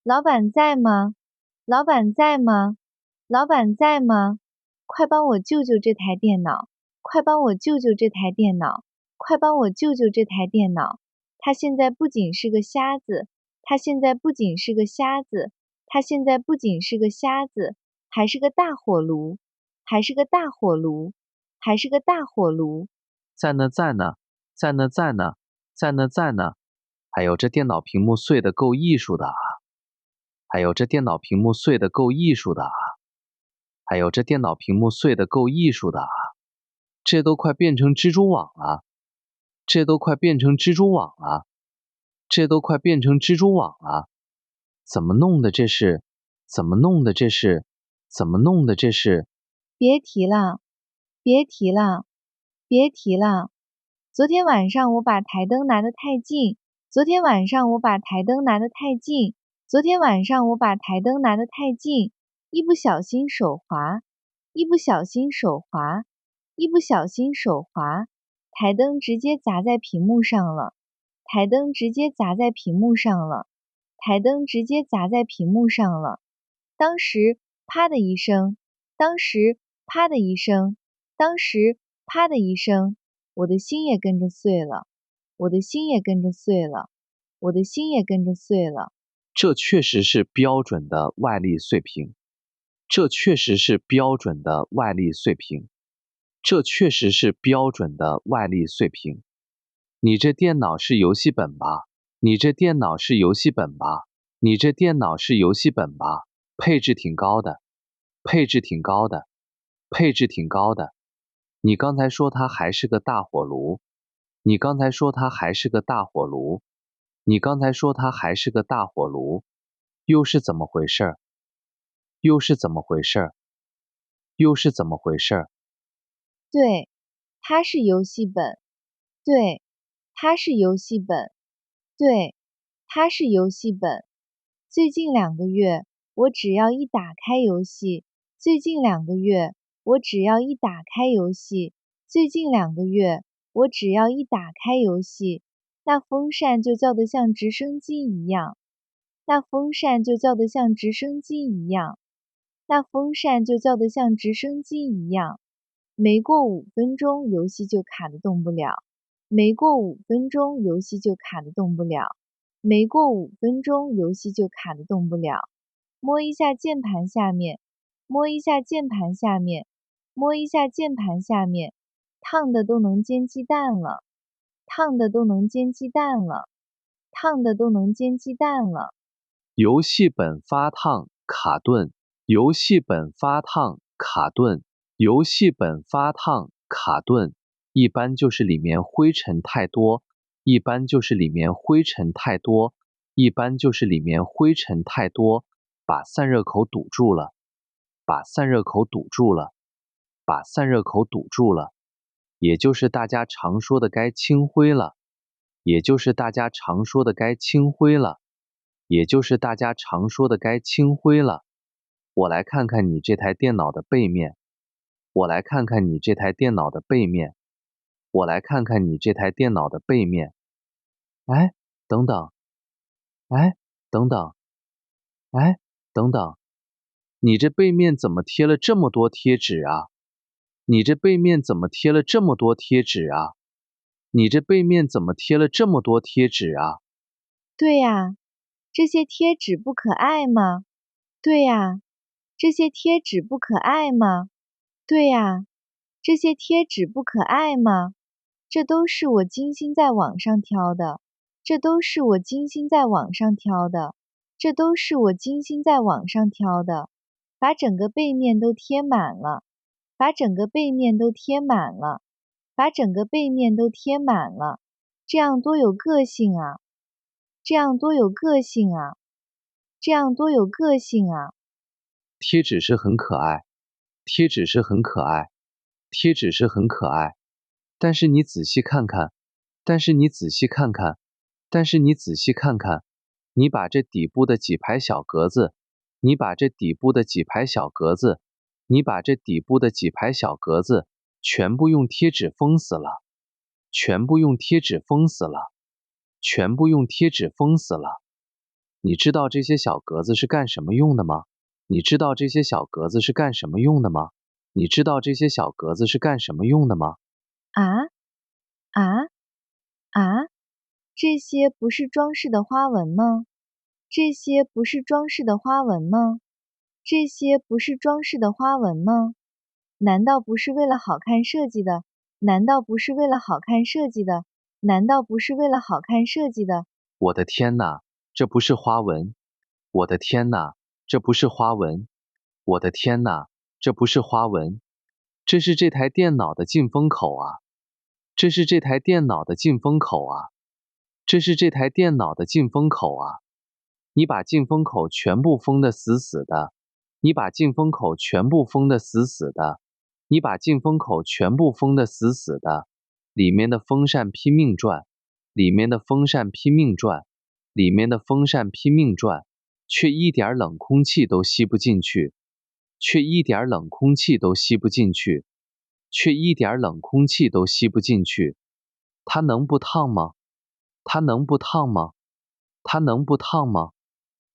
老板在吗？老板在吗？老板在吗？快帮我救救这台电脑！快帮我救救这台电脑！快帮我救救这台电脑！他现在不仅是个瞎子，他现在不仅是个瞎子，他现在不仅是个瞎子，还是个大火炉，还是个大火炉，还是个大火炉。在呢，在呢，在呢，在呢，在呢，在呢。还有这电脑屏幕碎的够艺术的啊！还有这电脑屏幕碎的够艺术的啊！还有这电脑屏幕碎的够艺术的啊！这都快变成蜘蛛网了，这都快变成蜘蛛网了，这都快变成蜘蛛网了！怎么弄的这是？怎么弄的这是？怎么弄的这是？别提了，别提了，别提了。昨天晚上我把台灯拿得太近，昨天晚上我把台灯拿得太近，昨天晚上我把台灯拿得太近，一不小心手滑，一不小心手滑，一不小心手滑，台灯直接砸在屏幕上了，台灯直接砸在屏幕上了，台灯直接砸在屏幕上了。当时啪的一声，当时啪的一声，当时啪的一声，我的心也跟着碎了，我的心也跟着碎了，我的心也跟着碎了。这确实是标准的外力碎屏，这确实是标准的外力碎屏，这确实是标准的外力碎屏。你这电脑是游戏本吧？你这电脑是游戏本吧？你这电脑是游戏本吧？配置挺高的，配置挺高的，配置挺高的。你刚才说它还是个大火炉，你刚才说它还是个大火炉，你刚才说它还是个大火炉，又是怎么回事？又是怎么回事？又是怎么回事？对，它是游戏本，对，它是游戏本，对，它是游戏本。最近2个月，我只要一打开游戏，最近2个月，我只要一打开游戏，最近2个月，我只要一打开游戏，那风扇就叫得像直升机一样，那风扇就叫得像直升机一样，那风扇就叫得像直升机一样。没过5分钟，游戏就卡得动不了。没过5分钟，游戏就卡得动不了。没过5分钟，游戏就卡得动不了。摸一下键盘下面，摸一下键盘下面，摸一下键盘下面，烫的都能煎鸡蛋了，烫的都能煎鸡蛋了，烫的都能煎鸡蛋了。游戏本发烫卡顿，游戏本发烫卡顿，游戏本发烫卡顿，一般就是里面灰尘太多，一般就是里面灰尘太多，一般就是里面灰尘太多，把散热口堵住了，把散热口堵住了，把散热口堵住了，也就是大家常说的该清灰了，也就是大家常说的该清灰了。也就是大家常说的该清灰了。我来看看你这台电脑的背面，我来看看你这台电脑的背面，我来看看你这台电脑的背面。哎，等等，哎，等等，哎，等等，你这背面怎么贴了这么多贴纸啊？你这背面怎么贴了这么多贴纸啊？你这背面怎么贴了这么多贴纸啊？对呀，这些贴纸不可爱吗？对呀，这些贴纸不可爱吗？对呀，这些贴纸不可爱吗？这都是我精心在网上挑的，这都是我精心在网上挑的，这都是我精心在网上挑的，把整个背面都贴满了，把整个背面都贴满了，把整个背面都贴满了，这样多有个性啊！这样多有个性啊！这样多有个性啊！贴纸是很可爱，贴纸是很可爱，贴纸是很可爱。但是你仔细看看，但是你仔细看看，但是你仔细看看，你把这底部的几排小格子，你把这底部的几排小格子，你把这底部的几排小格子全部用贴纸封死了，全部用贴纸封死了，全部用贴纸封死了。你知道这些小格子是干什么用的吗？你知道这些小格子是干什么用的吗？你知道这些小格子是干什么用的吗？啊啊啊！这些不是装饰的花纹吗？这些不是装饰的花纹吗？这些不是装饰的花纹吗？难道不是为了好看设计的？难道不是为了好看设计的？难道不是为了好看设计的？我的天哪，这不是花纹！我的天哪，这不是花纹！我的天哪，这不是花纹！这是这台电脑的进风口啊！这是这台电脑的进风口啊！这是这台电脑的进风口啊！你把进风口全部封得死死的，你把进风口全部封得死死的，你把进风口全部封得死死的，里面的风扇拼命转，里面的风扇拼命转，里面的风扇拼命转，却一点冷空气都吸不进去，却一点冷空气都吸不进去，却一点冷空气都吸不进去，它能不烫吗？它能不烫吗？它能不烫吗？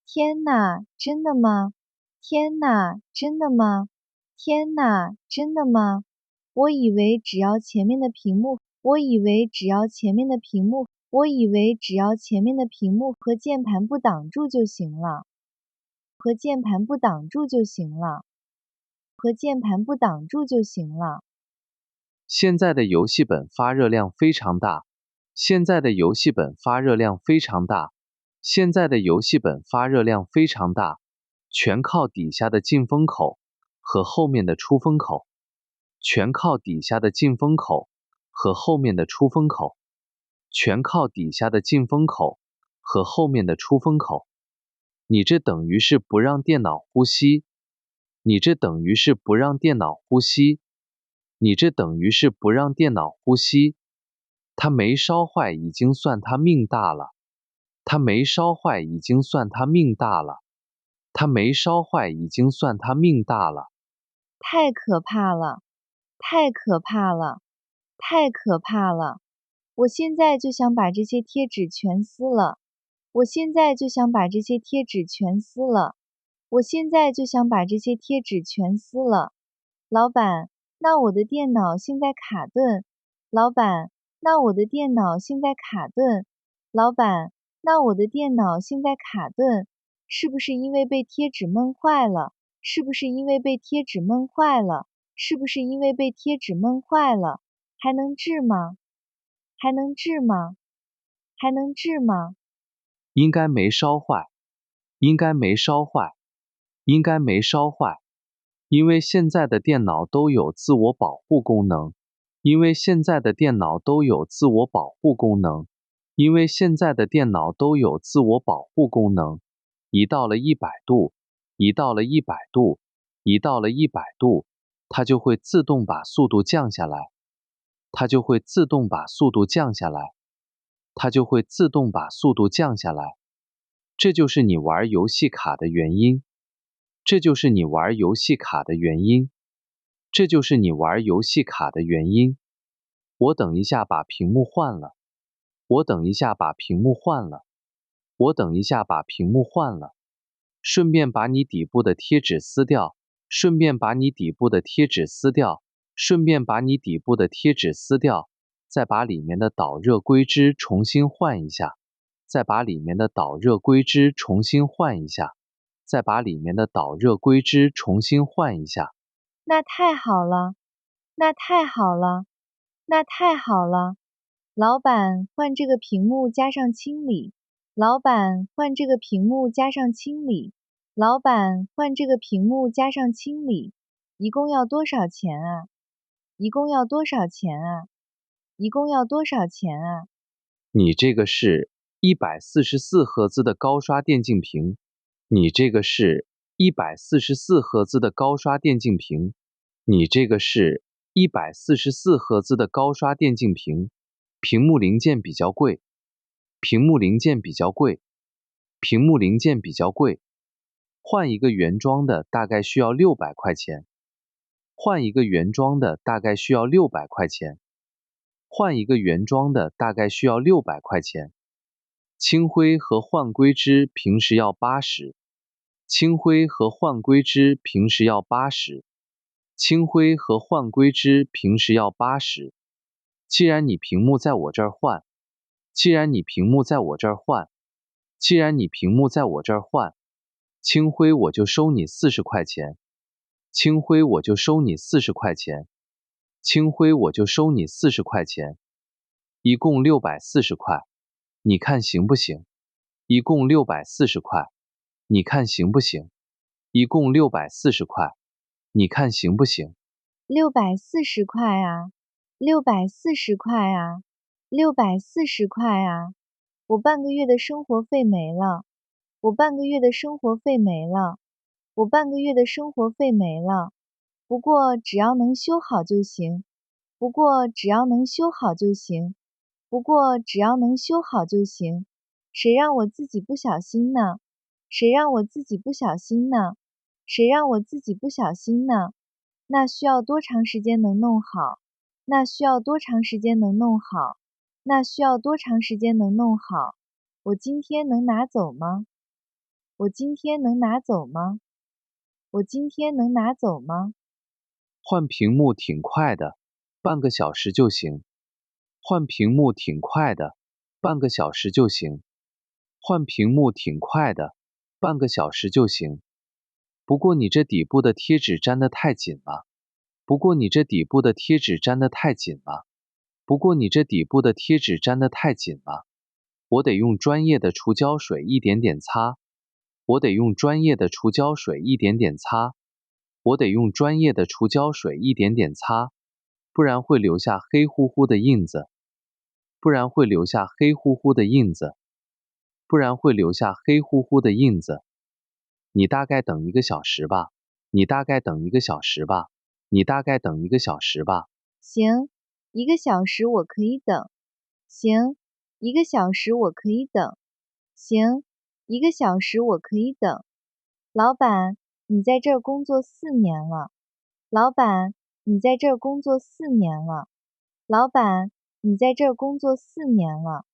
天哪，真的吗？天哪，真的吗？天哪，真的吗？我以为只要前面的屏幕，我以为只要前面的屏幕，我以为只要前面的屏幕和键盘不挡住就行了，和键盘不挡住就行了，和键盘不挡住就行了。现在的游戏本发热量非常大，现在的游戏本发热量非常大，现在的游戏本发热量非常大，全靠底下的进风口和后面的出风口，全靠底下的进风口和后面的出风口，全靠底下的进风口和后面的出风口。你这等于是不让电脑呼吸，你这等于是不让电脑呼吸，你这等于是不让电脑呼吸。它没烧坏已经算它命大了，它没烧坏已经算它命大了，它没烧坏已经算它命大了。太可怕了，太可怕了，太可怕了！我现在就想把这些贴纸全撕了，我现在就想把这些贴纸全撕了，我现在就想把这些贴纸全撕了。老板，那我的电脑现在卡顿。老板，那我的电脑现在卡顿。老板，那我的电脑现在卡顿，是不是因为被贴纸闷坏了？是不是因为被贴纸闷坏了？是不是因为被贴纸闷坏了？还能治吗？还能治吗？还能治吗？应该没烧坏，应该没烧坏，应该没烧坏，因为现在的电脑都有自我保护功能，因为现在的电脑都有自我保护功能，因为现在的电脑都有自我保护功能。一到了100度，一到了100度，一到了100度，它就会自动把速度降下来，它就会自动把速度降下来，它就会自动把速度降下来。这就是你玩游戏卡的原因，这就是你玩游戏卡的原因，这就是你玩游戏卡的原因。我等一下把屏幕换了，我等一下把屏幕换了，我等一下把屏幕换了，顺便把你底部的贴纸撕掉，顺便把你底部的贴纸撕掉，顺便把你底部的贴纸撕掉，再把里面的导热硅脂重新换一下，再把里面的导热硅脂重新换一下，再把里面的导热硅脂重新换一下。那太好了，那太好了，那太好了！老板，换这个屏幕加上清理。老板，换这个屏幕加上清理。老板，换这个屏幕加上清理。一共要多少钱啊？一共要多少钱啊？一共要多少钱啊？你这个是144赫兹的高刷电竞屏，你这个是144赫兹的高刷电竞屏，你这个是144赫兹的高刷电竞屏，屏幕零件比较贵，屏幕零件比较贵，屏幕零件比较贵，换一个原装的大概需要600块钱，换一个原装的大概需要600块钱，换一个原装的大概需要600块钱。清灰和换硅脂平时要80，清灰和换硅脂平时要80，清灰和换硅脂平时要80。既然你屏幕在我这儿换，既然你屏幕在我这儿换，既然你屏幕在我这儿换，清灰我就收你40块钱，清灰我就收你40块钱，清灰我就收你40块钱，一共640块，你看行不行？一共640块，你看行不行？一共640块，你看行不行？640块啊，640块啊，640块啊！我半个月的生活费没了，我半个月的生活费没了，我半个月的生活费没了。不过只要能修好就行，不过只要能修好就行，不过只要能修好就行。谁让我自己不小心呢？谁让我自己不小心呢？谁让我自己不小心呢？那需要多长时间能弄好？那需要多长时间能弄好？那需要多长时间能弄好？我今天能拿走吗？我今天能拿走吗？我今天能拿走吗？换屏幕挺快的，半个小时就行。换屏幕挺快的，半个小时就行。换屏幕挺快的，半个小时就行。不过你这底部的贴纸粘得太紧了。不过你这底部的贴纸粘得太紧了。不过你这底部的贴纸粘得太紧了。我得用专业的除胶水一点点擦。我得用专业的除胶水一点点擦。我得用专业的除胶水一点点擦，不然会留下黑乎乎的印子。不然会留下黑乎乎的印子。不然会留下黑乎乎的印子。你大概等1个小时吧。你大概等1个小时吧。你大概等1个小时吧。行，1个小时我可以等。行，1个小时我可以等。行，1个小时我可以等。老板，你在这儿工作4年了。老板，你在这儿工作4年了。老板，你在这儿工作4年了，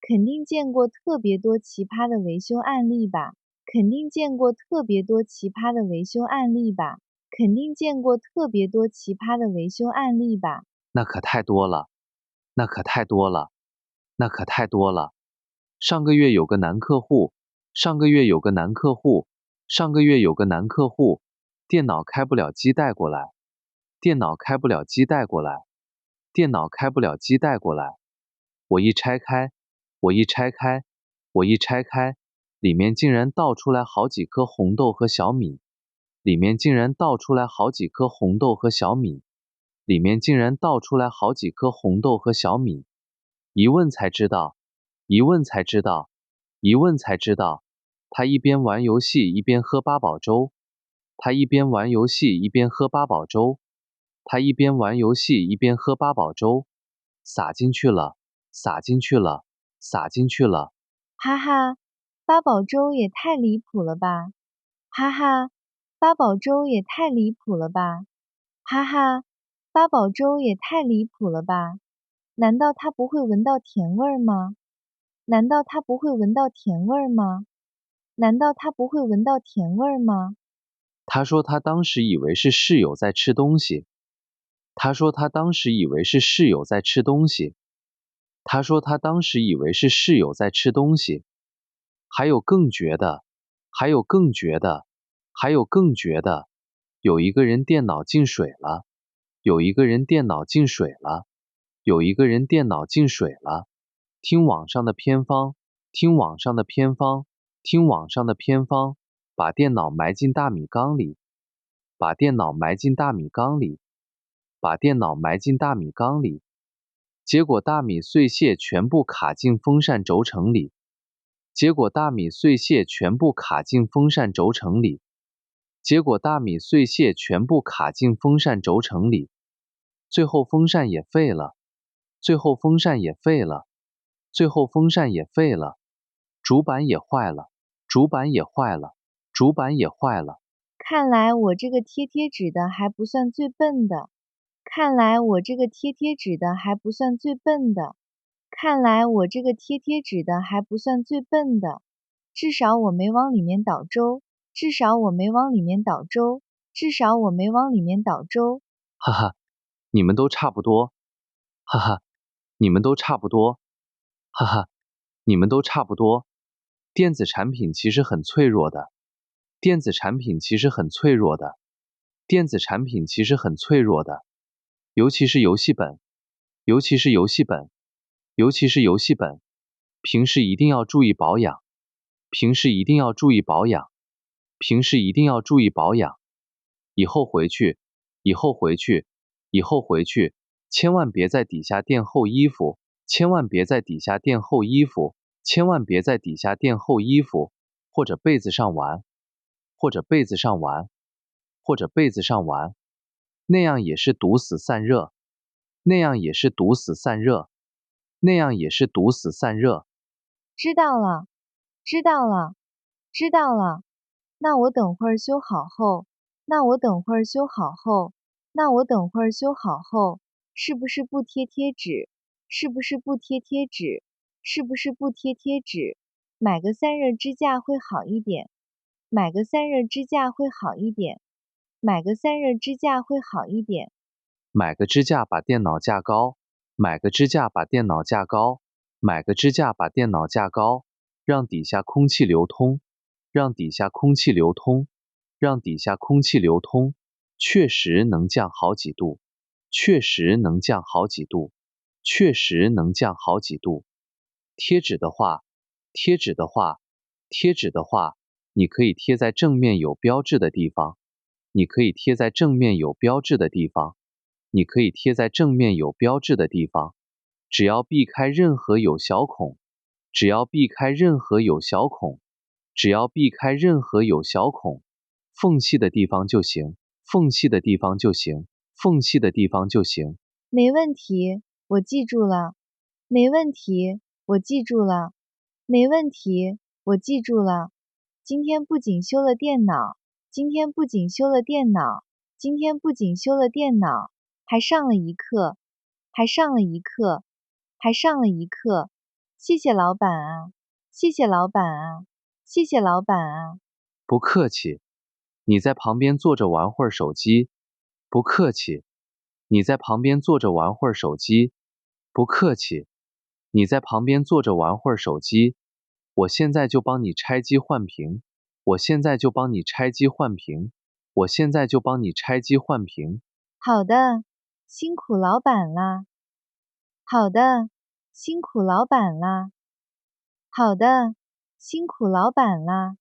肯定见过特别多奇葩的维修案例吧？肯定见过特别多奇葩的维修案例吧？肯定见过特别多奇葩的维修案例吧？那可太多了，那可太多了，那可太多了。上个月有个男客户，上个月有个男客户，上个月有个男客户，电脑开不了机带过来，电脑开不了机带过来，电脑开不了机带过来。我一拆开，我一拆开，我一拆开，里面竟然倒出来好几颗红豆和小米，里面竟然倒出来好几颗红豆和小米，里面竟然倒出来好几颗红豆和小米。一问才知道，一问才知道，一问才知道，他一边玩游戏一边喝八宝粥，他一边玩游戏一边喝八宝粥，他一边玩游戏一边喝八宝粥，撒进去了，撒进去了，撒进去了。哈哈，八宝粥也太离谱了吧！哈哈，八宝粥也太离谱了吧！哈哈，八宝粥也太离谱了吧！难道他不会闻到甜味儿吗？难道他不会闻到甜味儿吗？难道他不会闻到甜味儿吗？他说他当时以为是室友在吃东西。他说他当时以为是室友在吃东西。他说他当时以为是室友在吃东西。还有更绝的，还有更绝的，还有更绝的，有一个人电脑进水了，有一个人电脑进水了，有一个人电脑进水了。听网上的偏方，听网上的偏方，听网上的偏方，把电脑埋进大米缸里，把电脑埋进大米缸里，把电脑埋进大米缸里。结果大米碎屑全部卡进风扇轴承里。结果大米碎屑全部卡进风扇轴承里。结果大米碎屑全部卡进风扇轴承里。最后风扇也废了。最后风扇也废了。最后风扇也废了。主板也坏了。主板也坏了。主板也坏了。看来我这个贴贴纸的还不算最笨的。看来我这个贴贴纸的还不算最笨的。看来我这个贴贴纸的还不算最笨的，至少我没往里面倒粥，至少我没往里面倒粥，至少我没往里面倒粥。哈哈，你们都差不多。哈哈，你们都差不多。哈哈，你们都差不多。电子产品其实很脆弱的。电子产品其实很脆弱的。电子产品其实很脆弱的。尤其是游戏本，尤其是游戏本，尤其是游戏本。平时一定要注意保养。平时一定要注意保养。平时一定要注意保养。以后回去，以后回去，以后回去，千万别在底下垫厚衣服，千万别在底下垫厚衣服，千万别在底下垫厚衣服，或者被子上玩，或者被子上玩，或者被子上玩，那样也是毒死散热，那样也是毒死散热，那样也是毒死散热。知道了，知道了，知道了。那我等会儿修好后，那我等会儿修好后，那我等会儿修好后，是不是不贴贴纸？是不是不贴贴纸？是不是不贴贴纸？买个散热支架会好一点，买个散热支架会好一点，买个散热支架会好一点。买个支架把电脑架高，买个支架把电脑架高，买个支架把电脑架高，让底下空气流通，让底下空气流通，让底下空气流通，确实能降好几度，确实能降好几度，确实能降好几度。贴纸的话，贴纸的话，贴纸的话，你可以贴在正面有标志的地方，你可以贴在正面有标志的地方。你可以贴在正面有标志的地方，只要避开任何有小孔，只要避开任何有小孔，只要避开任何有小孔，缝隙的地方就行，缝隙的地方就行，缝隙的地方就行。没问题，我记住了。没问题，我记住了。没问题，我记住了。今天不仅修了电脑，今天不仅修了电脑，今天不仅修了电脑，还上了一课，还上了一课，还上了一课。谢谢老板啊，谢谢老板啊，谢谢老板啊。不客气，你在旁边坐着玩会儿手机。不客气，你在旁边坐着玩会儿手机。不客气，你在旁边坐着玩会儿手机。我现在就帮你拆机换屏，我现在就帮你拆机换屏，我现在就帮你拆机换屏。好的，辛苦老板啦。好的，辛苦老板啦。好的，辛苦老板啦。